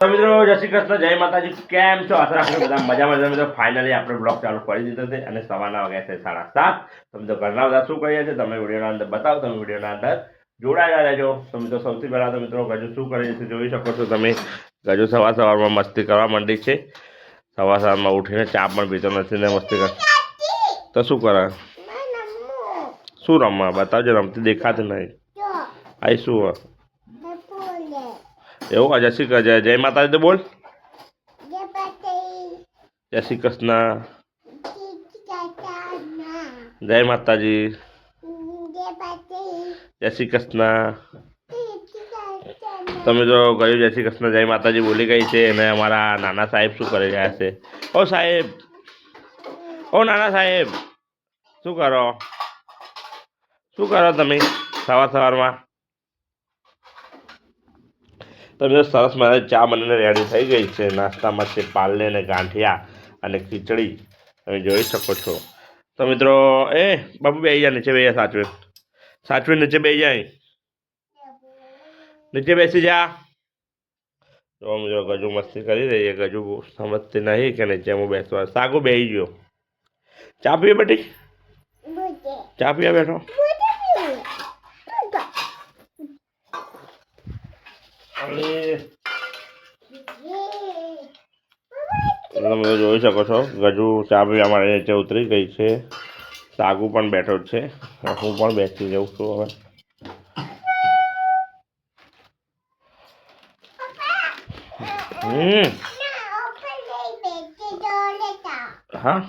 તો મિત્રો જય શ્રી કૃષ્ણ, જય માતાજી. કેમ છો? આશા રાખું બધા મજામાં. મિત્રો ફાઇનલી આપણે બ્લોગ ચાલુ કરી દીધો છે અને સવારના વાગ્યા છે 7:30. તમે તો ઘરના બધા શું કરીએ છીએ તમે વિડીયોના અંદર બતાવો. તમે વિડીયોના અંદર જોડાયેલા રહેજો. તો મિત્રો સૌથી પહેલાં તો મિત્રો ગજુ શું કરે છે જોઈ શકો છો તમે. ગજુ સવારમાં મસ્તી કરવા માંડી છે. સવારમાં ઉઠીને ચા પણ પીતો નથી ને મસ્તી કરે. તો શું કરે? શું રમવા બતાવજો. રમતી દેખાતી નહીં. આ શું એવું? જય શ્રી કૃષ્ણ, જય માતાજી તો બોલ. જય શ્રી કૃષ્ણ, જય માતાજી, જય શ્રી કૃષ્ણ. તમે જો કહ્યું જય શ્રી કૃષ્ણ જય માતાજી બોલી ગઈ છે અને અમારા નાના સાહેબ શું કરી રહ્યા છે? ઓ સાહેબ, ઓ નાના સાહેબ, શું કરો? શું કરો તમે સવારમાં? તો મિત્રો સરસ મારે ચા બનીને રેડી થઈ ગઈ છે. નાસ્તામાં છે પાર્લે અને ગાંઠિયા અને ખીચડી, તમે જોઈ શકો છો. તો મિત્રો એ બાબુ બેસી જા, નીચે બેસી જા. સાચવે નીચે બેસી જાય, નીચે બેસી જા. તો મિત્રો ગજુ મસ્તી કરી રહી છે. ગજુ સમજતી નહીં કે નીચે હું બેસવા. સાગુ બેસી ગયો. ચા પીવે બેટી? ચા પીવા બેઠો? તમે જોઈ શકો છો ગજુ ચા પીવા માટે નીચે ઉતરી ગઈ છે. સાગુ પણ બેઠો છે. હું પણ બેસી જાઉં છું હવે. હા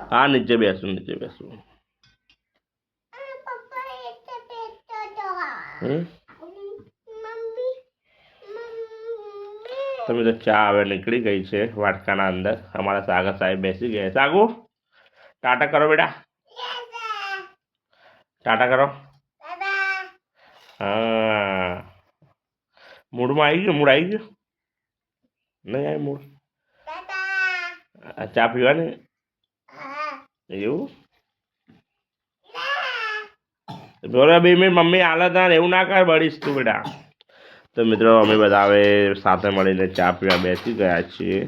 હા, નીચે બેસું, નીચે બેસું. તમે તો ચા હવે નીકળી ગઈ છે વાટકાના અંદર. અમારા સાગર સાહેબ બેસી ગયા. સાગુ ટાટા કરો બેટા, ટાટા કરો. હા, મૂડમાં આવી ગયો? મૂડ આવી ગયો? નહીં આવી મૂડ? ચા પીવાની એવું? બોલો બે મિનિટ મમ્મી હાલત એવું ના કર, બળીશ તું બેટા. તો મિત્રો અમે બધા હવે સાથે મળીને ચા પીવા બેસી ગયા છીએ.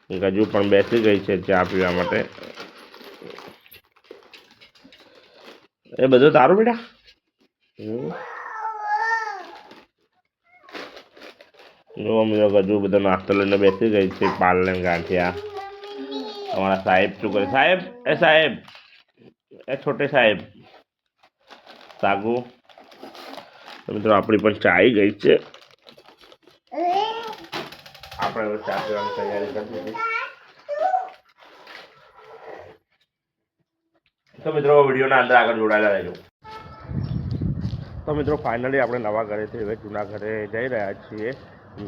ગજુ પણ બેસી ગઈ છે ચા પીવા માટે. એ બધું તારું બેટા? ગજુ બધો નાસ્તો લઈને બેસી ગઈ છે. પાર્લે ગાંઠિયા. અમારા સાહેબ શું કરે? સાહેબ, એ સાહેબ, એ છોટે સાહેબ. સાગુ. મિત્રો આપણી પણ ચા આવી ગઈ છે. આપણે ચા પીવાની તૈયારી કરી દીધી. તો મિત્રો વિડીયોના અંદર આગળ જોડાયેલા રહેજો. તો મિત્રો ફાઇનલી આપણે નવા ઘરેથી હવે જૂના ઘરે જઈ રહ્યા છીએ.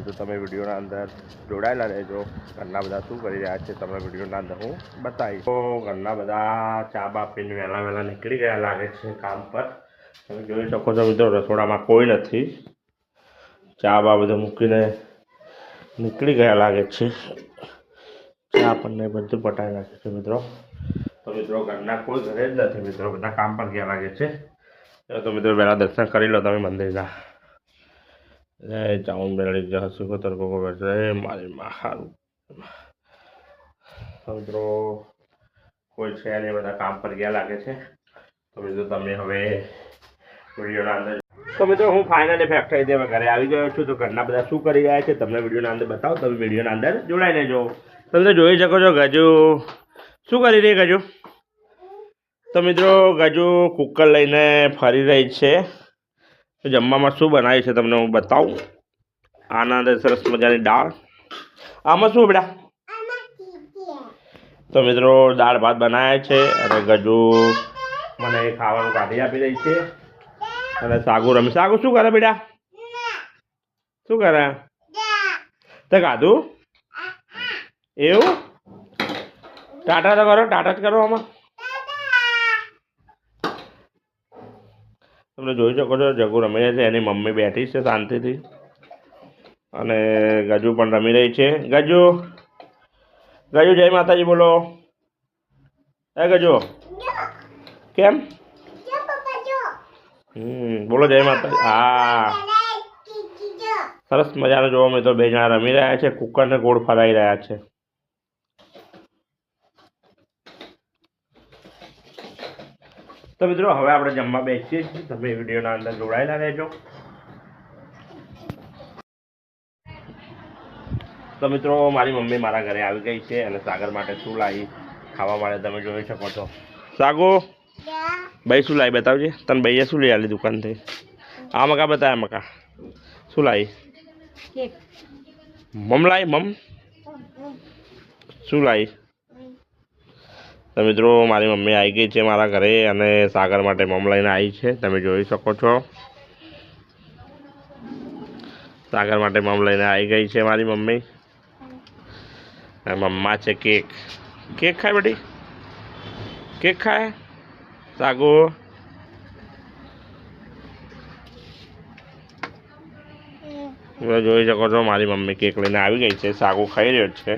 તો તમે વિડીયોના અંદર જોડાયેલા રહેજો. ઘરના બધા શું કરી રહ્યા છે તમે વિડીયોના અંદર હું બતાવીશ. તો ઘરના બધા ચા બા પીને વહેલા નીકળી ગયા લાગે છે કામ પર. તમે જોઈ શકો છો મિત્રો રસોડામાં કોઈ નથી. ચા બા બધું મૂકીને નીકળી ગયા લાગે છે. ચા આપણને બધું પટાવી નાખે છે મિત્રો. તો મિત્રો ઘરના કોઈ ઘરે જ નથી. મિત્રો બધા કામ પર ગયા લાગે છે. તો મિત્રો પહેલાં દર્શન કરી લો તમે મંદિરના. જય ચાઉન બેરડી જય સુખતર ગોગો જય મારી માં. સારું. તો મિત્રો કોઈ છે નહીં, બધા કામ પર ગયા લાગે છે. તો મિત્રો તમે હવે વિડીયોના અંદર. તો મિત્રો હું ફાઇનલી ફેક્ટરીથી હવે ઘરે આવી ગયો છું. તો ઘરના બધા શું કરી રહ્યા છે તમને વિડીયોના અંદર બતાવો. તમે વિડીયોના અંદર જોડાઈ લેજો. તમે જોઈ શકો છો ગજુ શું કરી રહી ગજુ. તો મિત્રો ગજુ કુકર લઈને ફરી રહી છે. તો જમવામાં શું બનાવ્યું છે તમને હું બતાવું. આના અંદર સરસ મજાની દાળ. આમાં શું બેટા? તો મિત્રો દાળ ભાત બનાવ્યા છે અને ગજુ મને ખાવાનું કાઢી આપી રહી છે. અને સાગુ રમી. સાગુ શું કરે બેટા? શું કરે? તે ખાધું એવું? ટાટા તો કરો, ટાટા જ કરો. આમાં તમે જોઈ શકો છો જગુ રમી છે. એની મમ્મી બેઠી છે શાંતિથી અને ગજુ પણ રમી રહી છે. ગજુ, ગજુ જય માતાજી બોલો. હે ગજુ કેમ? બોલો જય માતાજી. હા સરસ મજાનો જોવા મિત્રો બે જણા રમી રહ્યા છે, કુકરને ગોળ ફરાઈ રહ્યા છે. તો મિત્રો હવે આપણે જમવા બેસીએ છીએ, તમે વિડીયોના અંદર જોડાયેલા રહેજો. તો મિત્રો મારી મમ્મી મારા ઘરે આવી ગઈ છે અને સાગર માટે શું લાવી ખાવા માટે તમે જોઈ શકો છો. સાગુ ભાઈ શું લાવી બતાવજે, તને ભાઈએ શું લઈ આલી દુકાનથી? આ મકા બતાવ્યા મકા શું લાવી? મમ લાવી મમ શું લાવી? તો મિત્રો મારી મમ્મી આવી ગઈ છે મારા ઘરે અને સાગર માટે મમ લઈને આવી છે, તમે જોઈ શકો છો. સાગર માટે મમ લઈને આવી ગઈ છે મારી મમ્મી. મમ્મા છે કેક. કેક ખાય બેટી? કેક ખાય સાગુ? તમે જોઈ શકો છો મારી મમ્મી કેક લઈને આવી ગઈ છે, સાગુ ખાઈ રહ્યો છે,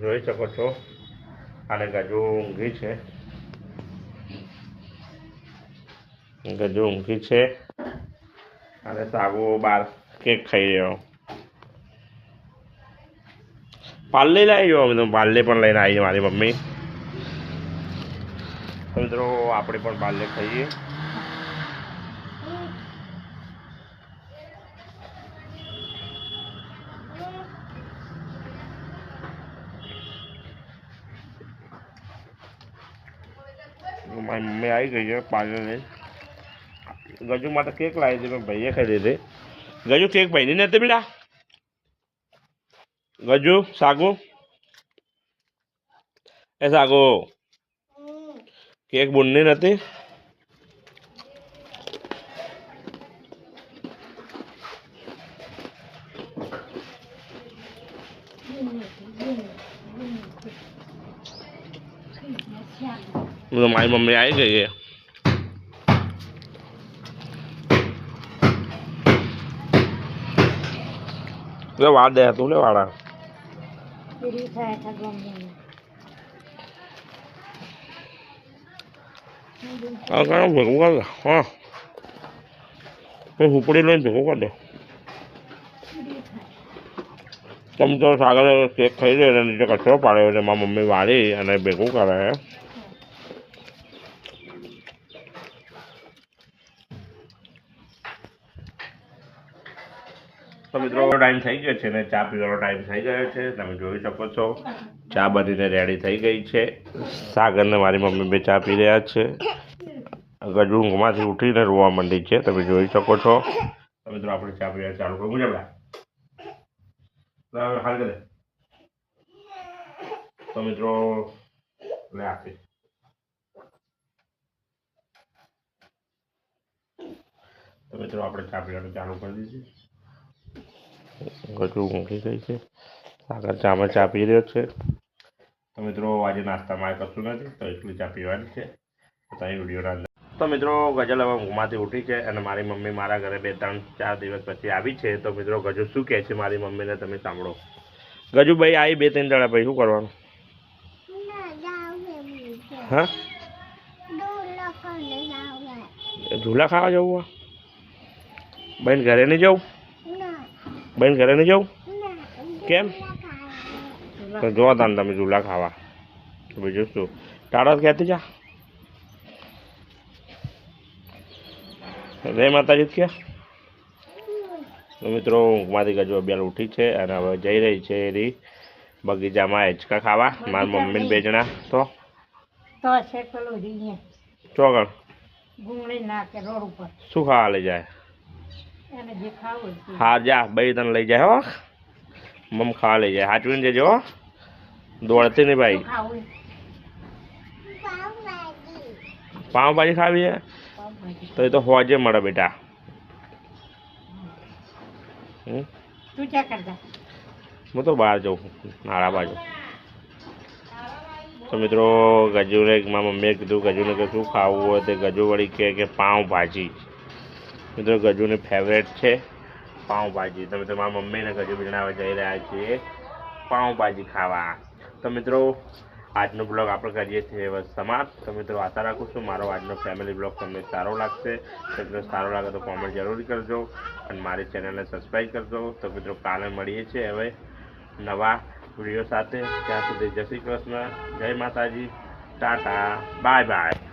જોઈ શકો છો. અને ગજુ ઊંઘી છે, ગજુ ઊંઘી છે અને સાગુ બાર કેક ખાઈ રહ્યો. પાર્લે લાવી ગયો, અમે તો પાર્લે પણ લઈને આવી મારી મમ્મી. મિત્રો આપણે પણ પાર્લે ખાઈએ. મારી મમ્મી આવી ગઈ છે પાર્લે લઈને. ગજુ માટે કેક લાવી હતી પણ ભાઈએ ખાઈ લીધી. ગજુ કેક ભાઈની નથી બેટા? ગજુ સાગુ એ સાગુ કેક બુનની નથી? મારી મમ્મી આવી ગઈ છે. વાળ દે તું લે વાળા. ભેગું કર દે. હા હુપડી લઈને ભેગું કરી દે. તમે તો સાગર કેક ખાઈ દે અને નીચે કચરો પાડ્યો એટલે મારી મમ્મી વાળી અને ભેગું કરે. તો મિત્રો ટાઈમ થઈ ગયો છે ને ચા પીવાનો ટાઈમ થઈ ગયો છે, તમે જોઈ શકો છો. ચા બનીને રેડી થઈ ગઈ છે. સાગરને મારી મમ્મી બે ચા પી રહ્યા છે. ગજુ ઊંઘમાંથી ઉઠીને રોવા માંડી છે, તમે જોઈ શકો છો. તો મિત્રો આપણે ચા પીવા ચાલુ કરું છે. હાલ કરે તો મિત્રો લે આપી. તો મિત્રો આપણે ચા પીવાનું ચાલુ કરી દીધું. ગજુ ઊંઘી ગઈ છે, સાગર ચામાં ચા પી રહ્યો છે. તો મિત્રો આજે નાસ્તામાં કશું નથી, તો એટલી ચા પીવાની છે. તો વિડીયોના અંદર તો મિત્રો ગજલ હવે ઊંઘમાંથી ઉઠી છે અને મારી મમ્મી મારા ઘરે 2-3-4 દિવસ પછી આવી છે. તો મિત્રો ગજુ શું કહે છે મારી મમ્મીને તમે સાંભળો. ગજુ ભાઈ આવી 2-3 દાડા પછી શું કરવાનું? હા ઝૂલા ખાવા જવું? બેન ઘરે નહીં જવું? બેન ઘરે નહીં જવું? કેમ? તો જો તાને તમે ઝૂલા ખાવા. બીજું શું ટાળા ક્યાંથી જા રે માતાજી ક્યાં? તો મિત્રો ઊંઘમાંથી ગજુ અભ્યાલ ઉઠી છે અને હવે જઈ રહી છે એની બગીચામાં હિંચકા ખાવા. મારા મમ્મીને બે જણા તો ચોગણ શું ખાવા લઈ જાય? હા જા ભાઈ તને લઈ જાય. હો મમ ખાવા લઈ જાય, હાચવીને જજો. હો દોડતી નહીં ભાઈ. પાઉંભાજી ખાવી છે તો એ તો હોજે મળે બેટા. હું તો બહાર જાઉં નાળા બાજુ. તો મિત્રો ગજુને મારા મમ્મીએ કીધું ગજુને કે શું ખાવું હોય તે ગજુ વળી કે પાઉંભાજી. મિત્રો ગજુની ફેવરેટ છે પાઉંભાજી. તો મિત્રો મારા મમ્મીને ગજુ બનાવવા જઈ રહ્યા છીએ પાઉંભાજી ખાવા. તો મિત્રો આજનો બ્લોગ આપણે કરીએ છીએ હવે સમાપ્ત. તો મિત્રો આશા રાખું છું મારો આજનો ફેમિલી બ્લોગ તમને સારો લાગશે. તો મિત્રો સારો લાગે તો કોમેન્ટ જરૂર કરજો અને મારી ચેનલને સબસ્ક્રાઈબ કરજો. તો મિત્રો કાલે મળીએ છીએ હવે નવા વિડીયો સાથે. ત્યાં સુધી જય શ્રી કૃષ્ણ, જય માતાજી, ટાટા, બાય બાય.